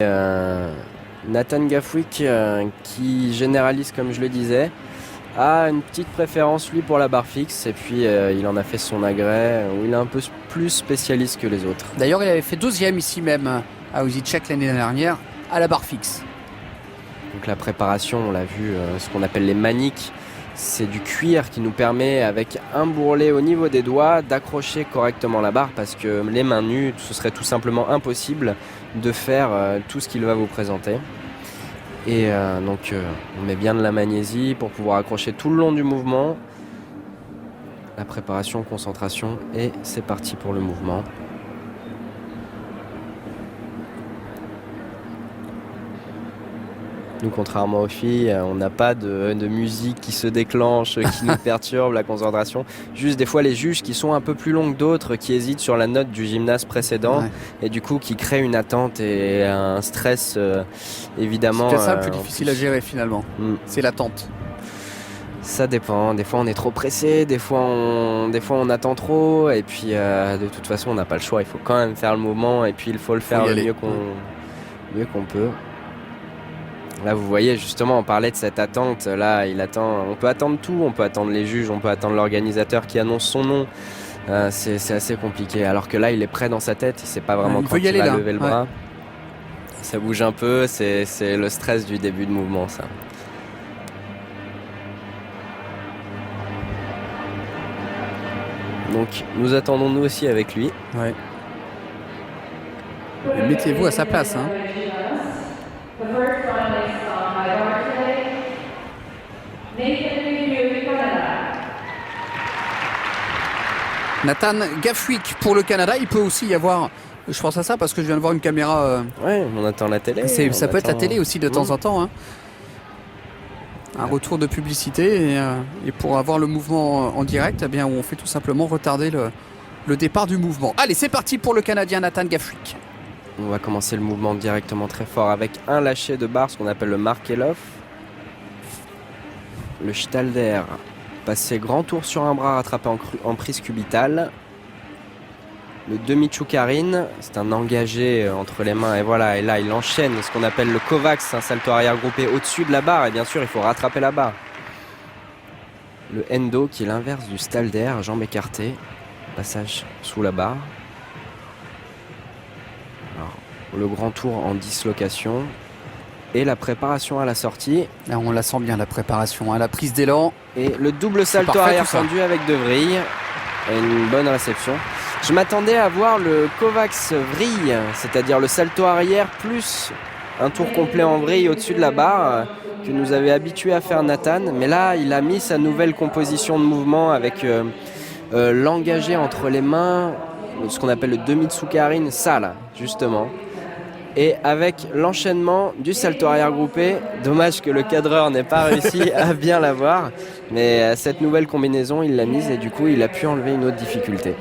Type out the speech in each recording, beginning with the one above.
Nathan Gafwick, qui généralise comme je le disais, a une petite préférence lui pour la barre fixe, et puis il en a fait son agrès où il est un peu plus spécialiste que les autres. D'ailleurs, il avait fait 2e ici même à EasyCheck l'année dernière à la barre fixe. Donc la préparation, on l'a vu, ce qu'on appelle les maniques, c'est du cuir qui nous permet, avec un bourrelet au niveau des doigts, d'accrocher correctement la barre, parce que les mains nues, ce serait tout simplement impossible de faire tout ce qu'il va vous présenter. Et donc on met bien de la magnésie pour pouvoir accrocher tout le long du mouvement. La préparation, concentration, et c'est parti pour le mouvement. Nous, contrairement aux filles, on n'a pas de musique qui se déclenche, qui nous perturbe la concentration. Juste des fois les juges qui sont un peu plus longs que d'autres, qui hésitent sur la note du gymnase précédent, et du coup qui créent une attente et un stress évidemment. C'est ça le plus difficile à gérer finalement, c'est l'attente. Ça dépend, des fois on est trop pressé, des fois on attend trop, et puis de toute façon on n'a pas le choix, il faut quand même faire le mouvement, et puis il faut le faire le mieux qu'on peut. Là vous voyez justement, on parlait de cette attente, là il attend, on peut attendre tout, on peut attendre les juges, on peut attendre l'organisateur qui annonce son nom, c'est assez compliqué, alors que là il est prêt dans sa tête, il sait pas vraiment quand il va lever le bras. Ça bouge un peu, c'est le stress du début de mouvement ça. Donc nous attendons nous aussi avec lui. Ouais. Mettez-vous à sa place. Hein. Nathan Gafwick pour le Canada. Il peut aussi y avoir, je pense à ça parce que je viens de voir une caméra. Ouais, on attend la télé. Ça peut être la télé aussi de temps en temps. Hein. Un retour de publicité et pour avoir le mouvement en direct, eh bien, on fait tout simplement retarder le départ du mouvement. Allez, c'est parti pour le Canadien Nathan Gafwick. On va commencer le mouvement directement très fort avec un lâcher de barre, ce qu'on appelle le Markelov. Le Stalder, passer grand tour sur un bras rattrapé en prise cubitale. Le demi-Tchoukarine, c'est un engagé entre les mains, et voilà, et là il enchaîne ce qu'on appelle le Kovacs, un salto arrière groupé au-dessus de la barre, et bien sûr il faut rattraper la barre. Le Endo qui est l'inverse du Stalder, jambes écartées, passage sous la barre. Alors, le grand tour en dislocation et la préparation à la sortie. Là, on la sent bien la préparation, hein, la prise d'élan. Et le double salto arrière tendu avec de vrille, et une bonne réception. Je m'attendais à voir le Kovacs vrille, c'est-à-dire le salto arrière plus un tour complet en vrille au-dessus de la barre que nous avait habitué à faire Nathan. Mais là, il a mis sa nouvelle composition de mouvement avec l'engagé entre les mains, ce qu'on appelle le demi-Tchoukarine, ça là, justement. Et avec l'enchaînement du salto arrière groupé, dommage que le cadreur n'ait pas réussi à bien l'avoir. Mais cette nouvelle combinaison, il l'a mise et du coup, il a pu enlever une autre difficulté.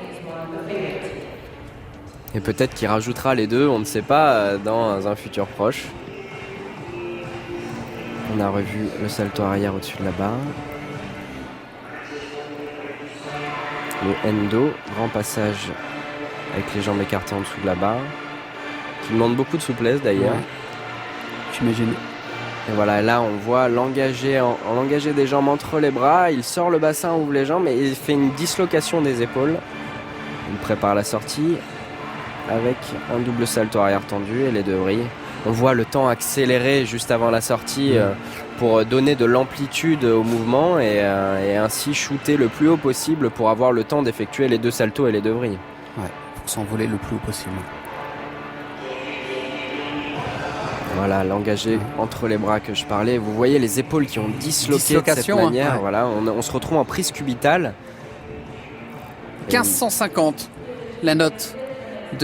Et peut-être qu'il rajoutera les deux, on ne sait pas, dans un futur proche. On a revu le salto arrière au-dessus de la barre. Le Endo, grand passage avec les jambes écartées en dessous de la barre. Qui demande beaucoup de souplesse d'ailleurs. Ouais. J'imagine. Et voilà, là on voit l'engagé en l'engagé des jambes entre les bras. Il sort le bassin, ouvre les jambes et il fait une dislocation des épaules. Il prépare la sortie avec un double salto arrière tendu et les deux vrilles. On voit le temps accéléré juste avant la sortie pour donner de l'amplitude au mouvement et ainsi shooter le plus haut possible pour avoir le temps d'effectuer les deux saltos et les deux vrilles. Ouais, pour s'envoler le plus haut possible. Voilà, l'engagé entre les bras que je parlais. Vous voyez les épaules qui ont disloqué de cette manière. Ouais. Voilà, on se retrouve en prise cubitale. 1550, la note